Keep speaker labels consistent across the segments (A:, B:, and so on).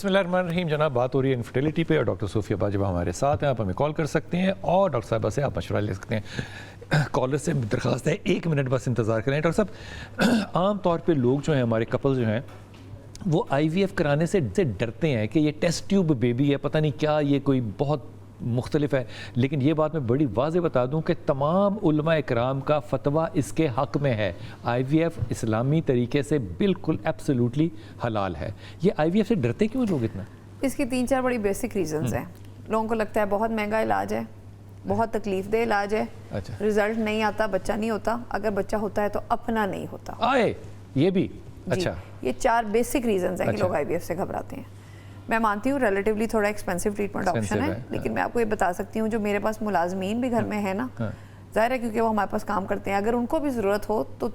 A: बिस्मिल्लाहिर्रहमानिर्रहीम। जनाब, बात हो रही है इनफर्टिलिटी पे और डॉक्टर सूफिया बाजवा हमारे साथ हैं। आप हमें कॉल कर सकते हैं और डॉक्टर साहबा से आप मशवरा ले सकते हैं। कॉलर से दरख्वास्त है 1 मिनट बस इंतज़ार करें। डॉक्टर साहब, आम तौर पे लोग जो हैं, हमारे कपल जो हैं, वो IVF कराने से डरते हैं कि ये टेस्ट ट्यूब बेबी है, पता नहीं क्या, ये कोई बहुत मुख्तलिफ है। लेकिन ये बात मैं बड़ी वाज़ेह बता दूं कि तमाम उलमा इकराम का फतवा इसके हक़ में है। IVF इस्लामी तरीके से बिल्कुल एब्सोल्युटली हलाल है। ये IVF से डरते क्यों लोग इतना?
B: इसकी 3-4 बड़ी बेसिक रीजंस हैं। लोगों को लगता है बहुत महंगा इलाज है, बहुत तकलीफ दे इलाज है,
A: अच्छा,
B: रिजल्ट नहीं आता, बच्चा नहीं होता, अगर बच्चा होता है तो अपना नहीं होता।
A: आए ये भी अच्छा,
B: ये 4 बेसिक रीजंस हैं कि
A: अच्छा।
B: लोग IVF से घबराते हैं। मैं मानती हूँ रिलेटिवली थोड़ा एक्सपेंसिव ट्रीटमेंट ऑप्शन है, लेकिन मैं आपको ये बता सकती हूँ जो मेरे पास मुलाजमीन भी घर में है ना, ज़ाहिर है क्योंकि वो हमारे पास काम करते हैं, अगर उनको भी ज़रूरत हो तो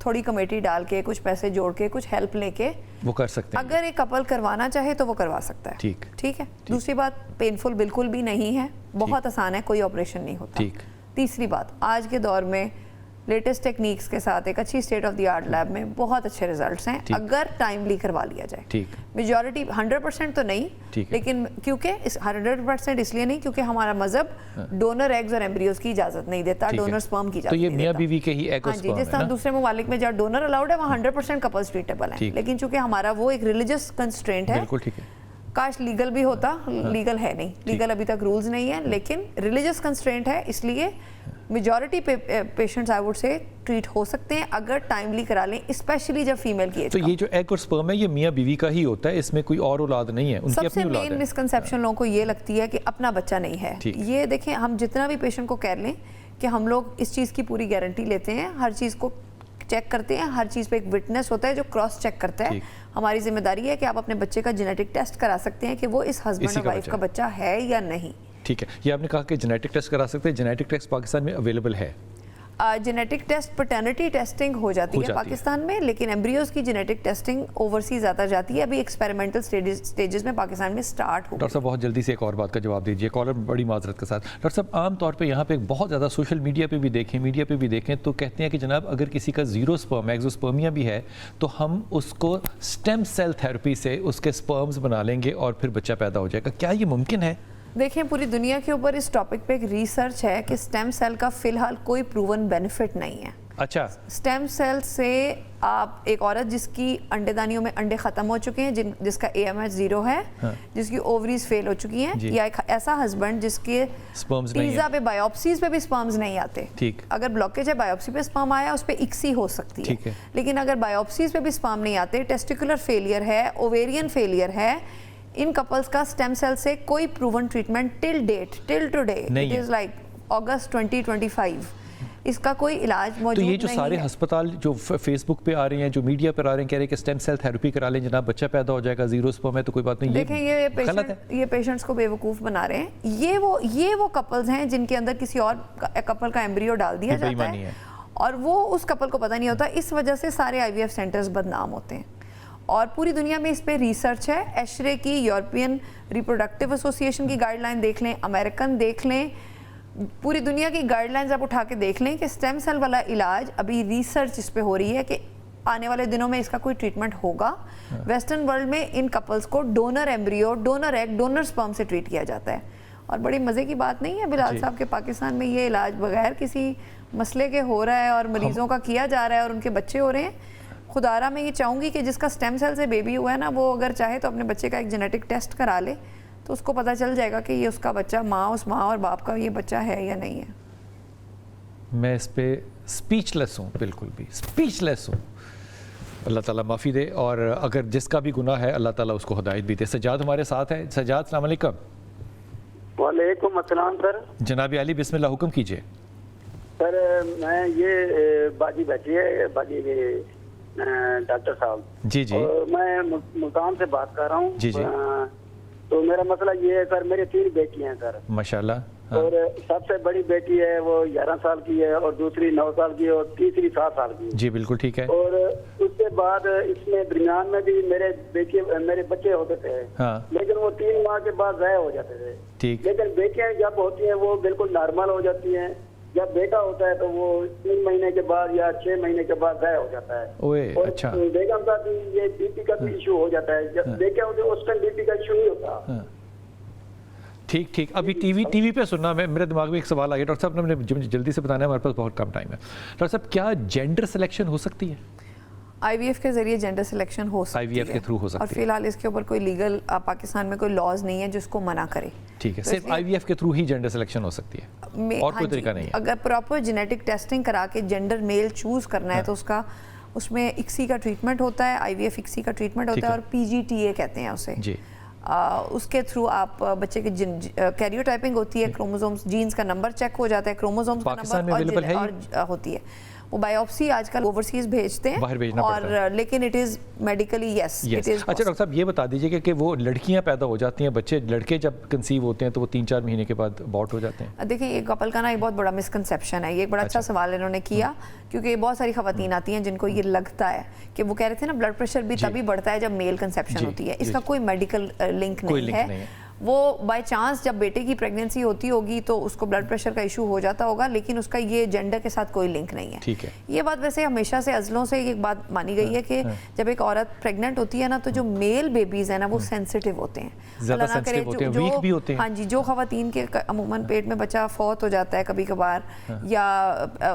B: थोड़ी कमेटी डाल के, कुछ पैसे जोड़ के, कुछ हेल्प लेके
A: वो कर सकते हैं।
B: अगर एक कपल करवाना चाहे तो वो करवा सकता है। ठीक है। दूसरी बात, पेनफुल बिल्कुल भी नहीं है, बहुत आसान है, कोई ऑपरेशन नहीं होता। तीसरी बात, आज के दौर में लेटेस्ट टेक्निक्स के साथ एक अच्छी state of the art lab में बहुत अच्छे रिजल्ट्स हैं अगर टाइमली करवा लिया जाए। मेजॉरिटी 100% तो नहीं, लेकिन क्योंकि 100% इसलिए नहीं क्योंकि हमारा मजहब डोनर एग्स और एम्ब्रियोज की इजाजत नहीं देता, डोनर स्पर्म की इजाजत
A: तो ये मियां बीवी के ही एग और स्पर्म है।
B: जिस तरह दूसरे ममालिक में जहाँ डोनर अलाउड है वहाँ 100% कपल्स ट्रीटेबल हैं, लेकिन चूंकि हमारा वो एक रिलीजियस कंस्ट्रेंट है, काश लीगल भी होता, लीगल है नहीं, लीगल अभी तक रूल्स नहीं है, लेकिन रिलीजियस कंस्ट्रेंट है, इसलिए majority patients I would say treat हो सकते हैं अगर टाइमली करा लें, स्पेशली जब फीमेल की एज।
A: तो ये जो एग और स्पर्म है ये मियां बीवी का ही होता है, इसमें कोई और औलाद नहीं है, उनकी अपनी औलाद है।
B: सबसे मेन मिसकंसेप्शन लोगों को ये लगती है कि अपना बच्चा नहीं है। ये देखें, हम जितना भी पेशेंट को कह लें कि हम लोग इस चीज़ की पूरी गारंटी लेते हैं, हर चीज़ को चेक करते हैं, हर चीज़ पे एक विटनेस होता है जो क्रॉस चेक करता है। हमारी जिम्मेदारी है कि आप अपने बच्चे का जेनेटिक टेस्ट करा सकते हैं कि वो इस हस्बैंड और वाइफ का बच्चा है या नहीं।
A: ठीक है, ये आपने कहा कि जेनेटिक टेस्ट करा सकते हैं, जेनेटिक टेस्ट पाकिस्तान में अवेलेबल है?
B: जेनेटिक टेस्ट पैटर्निटी टेस्टिंग हो जाती है पाकिस्तान में, लेकिन एम्ब्रियोज की जेनेटिक टेस्टिंग ओवरसीज आता जाती है, अभी एक्सपेरिमेंटल स्टेजेस में पाकिस्तान में स्टार्ट हो।
A: डॉक्टर साहब, बहुत जल्दी से एक और बात का जवाब दीजिए, कॉलर बड़ी माजरत के साथ। डॉक्टर साहब, आम तौर पे यहाँ पे बहुत ज़्यादा सोशल मीडिया पे भी देखें तो कहते हैं कि जनाब अगर किसी का ज़ीरो स्पर्म, एक्सोस्पर्मिया भी है, तो हम उसको स्टेम सेल थेरेपी से उसके स्पर्म्स बना लेंगे और फिर बच्चा पैदा हो जाएगा। क्या ये मुमकिन है?
B: देखें, पूरी दुनिया के ऊपर इस टॉपिक पे एक रिसर्च है कि स्टेम सेल का फिलहाल कोई प्रूवन बेनिफिट नहीं है।
A: अच्छा, स्टेम
B: सेल से आप एक औरत जिसकी अंडेदानियों में अंडे खत्म हो चुके हैं, जिसका AMH 0 है, जिसकी ओवरीज फेल हो चुकी हैं, या एक ऐसा हस्बैंड जिसके टीजा पे बायोप्सीज पे भी स्पर्म्स नहीं आते। अगर ब्लॉकेज है, बायोप्सी पे स्पर्म आया, उस पर इक्सी हो सकती है, लेकिन अगर बायोप्सीज पे भी स्पर्म नहीं आते, टेस्टिकुलर फेलियर है, ओवेरियन फेलियर है, इन कपल्स का स्टेम सेल से कोई proven treatment till today, it is like August 2025, इसका कोई इलाज मौजूद नहीं है।
A: तो ये जो सारे अस्पताल जो फेसबुक पे आ रहे हैं, जो मीडिया पर आ रहे हैं, कह रहे हैं कि स्टेम सेल थेरेपी करा लें जनाब, बच्चा पैदा हो जाएगा, ज़ीरो स्पर्म है तो कोई बात नहीं।
B: देखें, ये पेशेंट्स को बेवकूफ़ बना रहे हैं। ये वो कपल्स हैं जिनके अंदर किसी और कपल का एम्ब्रियो डाल दिया जाता है और वो उस कपल को पता नहीं होता, इस वजह से सारे IVF सेंटर्स बदनाम होते हैं। और पूरी दुनिया में इस पे रिसर्च है, एशरे की, यूरोपियन रिप्रोडक्टिव एसोसिएशन की गाइडलाइन देख लें, अमेरिकन देख लें, पूरी दुनिया की गाइडलाइंस आप उठा के देख लें कि स्टेम सेल वाला इलाज, अभी रिसर्च इस पे हो रही है कि आने वाले दिनों में इसका कोई ट्रीटमेंट होगा। वेस्टर्न वर्ल्ड में इन कपल्स को donor embryo, donor egg, donor sperm से ट्रीट किया जाता है। और बड़ी मज़े की बात नहीं है बिलाल साहब के पाकिस्तान में ये इलाज बगैर किसी मसले के हो रहा है और मरीजों का किया जा रहा है और उनके बच्चे हो रहे हैं। खुदारा मैं ये चाहूँगी कि जिसका स्टेम सेल से बेबी हुआ है ना, वो अगर चाहे तो अपने बच्चे का एक जेनेटिक टेस्ट करा ले, तो उसको पता चल जाएगा कि ये उसका बच्चा, उस माँ और बाप का ये बच्चा है या नहीं है।
A: मैं इस पे स्पीचलेस हूँ, बिल्कुल भी स्पीचलेस हूँ। अल्लाह ताला माफ़ी दे, और अगर जिसका भी गुनाह है अल्लाह ताला उसको हिदायत भी दे। सज्जाद हमारे साथ है। सज्जाद, अस्सलाम वालेकुम।
C: वालेकुम अस्सलाम सर।
A: जनाब अली, बिस्मिल्लाह, हुक्म कीजिए।
C: सर, मैं ये बाजी बैठी है, बाजी डॉक्टर साहब
A: जी,
C: और मैं मुल्तान से बात कर रहा हूँ
A: जी।
C: तो मेरा मसला ये है सर, मेरी 3 बेटियां हैं सर,
A: माशाल्लाह।
C: और सबसे बड़ी बेटी है वो 11 साल की है, और दूसरी 9 साल की है, और तीसरी 7 साल की है।
A: जी बिल्कुल ठीक है।
C: और उसके बाद इसमें दरमियान में भी मेरे बच्चे होते थे, लेकिन वो 3 माह के बाद ज़ाया हो जाते थे।
A: ठीक।
C: लेकिन बेटियां जब होती हैं वो बिल्कुल नॉर्मल हो जाती हैं, جب بیٹا ہوتا ہے تو وہ 3 مہینے کے بعد یا 6 مہینے کے بعد ضائع ہو جاتا ہے. اور
A: اچھا
C: بیگم صاحب یہ بی پی کا بھی ایشو ہو جاتا ہے. جب بیٹے ہوتے اس ٹائم بی پی کا ایشو نہیں ہوتا.
A: ٹھیک ٹھیک. ابھی ٹی وی پہ سننا میرے دماغ میں ایک سوال آ گیا ڈاکٹر صاحب نے مجھے جلدی سے بتانا ہے, ہمارے پاس بہت کم ٹائم ہے. ڈاکٹر صاحب کیا جینڈر سلیکشن ہو سکتی ہے؟
B: آئی وی ایف کے ذریعے جینڈر سلیکشن ہو سکتی ہے,
A: آئی وی ایف کے تھرو ہو سکتی ہے,
B: اور فی الحال اس کے اوپر کوئی لیگل پاکستان میں کوئی لاز نہیں ہے جس کو منع کرے.
A: ٹھیک ہے, صرف آئی وی ایف کے تھرو ہی جینڈر سلیکشن ہو سکتی ہے, اور کوئی طریقہ نہیں ہے.
B: اگر پراپر جینیٹک ٹیسٹنگ کرا کے جینڈر میل چوز کرنا ہے تو اس میں اکسی کا ٹریٹمنٹ ہوتا ہے, آئی وی ایف اکسی کا ٹریٹمنٹ ہوتا ہے, اور پی جی ٹی اے کہتے ہیں اسے.
A: جی,
B: اس کے تھرو آپ بچے کے کیریو ٹائپنگ ہوتی ہے, کروموزومز جینز کا نمبر چیک ہو جاتا ہے, کروموزومز کا نمبر اور ہوتی ہے. وہ بایوپسی آج کل اوورسیز بھیجتے ہیں
A: باہر بھیجنا پڑتا ہے,
B: اور لیکن it is medically yes it is.
A: اچھا ڈاکٹر صاحب یہ بتا دیجیے کہ وہ لڑکیاں پیدا ہو جاتی ہیں, بچے لڑکے جب کنسیو ہوتے ہیں تو وہ 3-4 مہینے کے بعد ابارٹ ہو جاتے ہیں.
B: دیکھیں یہ کپل کا نا ایک بہت بڑا مسکنسیپشن ہے, یہ ایک بڑا اچھا سوال انہوں نے کیا, کیونکہ بہت ساری خواتین آتی ہیں جن کو یہ لگتا ہے کہ وہ کہہ رہے تھے نا بلڈ پریشر بھی تبھی بڑھتا ہے جب میل کنسیپشن ہوتی ہے. اس کا کوئی میڈیکل لنک نہیں ہے. وہ بائی چانس جب بیٹے کی پریگننسی ہوتی ہوگی تو اس کو بلڈ پریشر کا ایشو ہو جاتا ہوگا, لیکن اس کا یہ جینڈر کے ساتھ کوئی لنک نہیں ہے.
A: ٹھیک ہے,
B: یہ بات ویسے ہمیشہ سے ازلوں سے ایک بات مانی گئی ہے کہ جب ایک عورت پریگننٹ ہوتی ہے نا تو جو میل بیبیز ہیں نا وہ سینسیٹیو ہوتے ہیں,
A: زیادہ سینسیٹیو ہوتے ہیں, ویک بھی ہوتے ہیں.
B: ہاں جی, جو خواتین کے عموماً پیٹ میں بچہ فوت ہو جاتا ہے کبھی کبھار, یا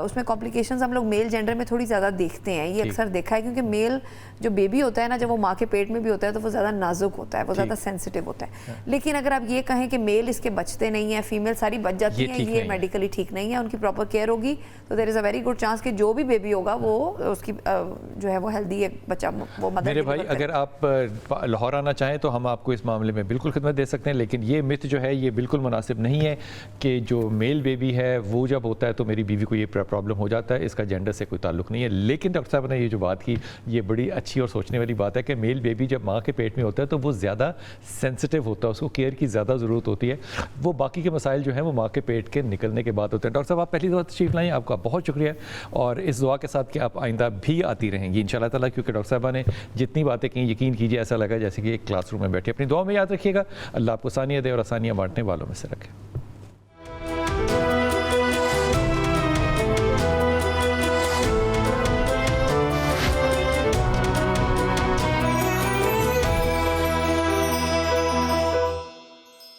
B: اس میں کمپلیکیشنز ہم لوگ میل جینڈر میں تھوڑی زیادہ دیکھتے ہیں, یہ اکثر دیکھا ہے, کیونکہ میل جو بیبی ہوتا ہے نا جب وہ ماں کے پیٹ میں بھی ہوتا ہے تو وہ زیادہ نازک ہوتا ہے, وہ زیادہ سینسیٹیو ہوتا ہے. لیکن اگر آپ یہ کہیں کہ میل اس کے بچتے نہیں ہیں, فیمیل ساری بچ جاتی ہیں, یہ میڈیکلی ٹھیک نہیں ہے. ان کی پراپر کیئر ہوگی تو دیر از اے ویری گڈ چانس کہ جو بھی بیبی ہوگا وہ اس کی جو ہے وہ ہیلدی ایک بچہ وہ مدر.
A: میرے بھائی اگر آپ لاہور آنا چاہیں تو ہم آپ کو اس معاملے میں بالکل خدمت دے سکتے ہیں, لیکن یہ مت جو ہے یہ بالکل مناسب نہیں ہے کہ جو میل بیبی ہے وہ جب ہوتا ہے تو میری بیوی کو یہ پرابلم ہو جاتا ہے, اس کا جینڈر سے کوئی تعلق نہیں ہے. لیکن ڈاکٹر صاحب نے یہ جو بات کی یہ بڑی اچھی اور سوچنے والی بات ہے کہ میل بیبی جب ماں کے پیٹ میں ہوتا ہے تو وہ زیادہ سینسیٹیو ہوتا ہے, اس کو کیئر کی زیادہ ضرورت ہوتی ہے. وہ باقی کے مسائل جو ہیں وہ ماں کے پیٹ کے نکلنے کے بعد ہوتے ہیں. ڈاکٹر صاحب آپ پہلی دفعہ تشریف لائیں, آپ کا بہت شکریہ, اور اس دعا کے ساتھ کہ آپ آئندہ بھی آتی رہیں گی انشاءاللہ تعالیٰ, کیونکہ ڈاکٹر صاحبہ نے جتنی باتیں کہیں یقین کیجیے ایسا لگا جیسے کہ ایک کلاس روم میں بیٹھے. اپنی دعا میں یاد رکھیے گا, اللہ آپ کو آسانیاں دے اور آسانیاں بانٹنے والوں میں سے رکھے.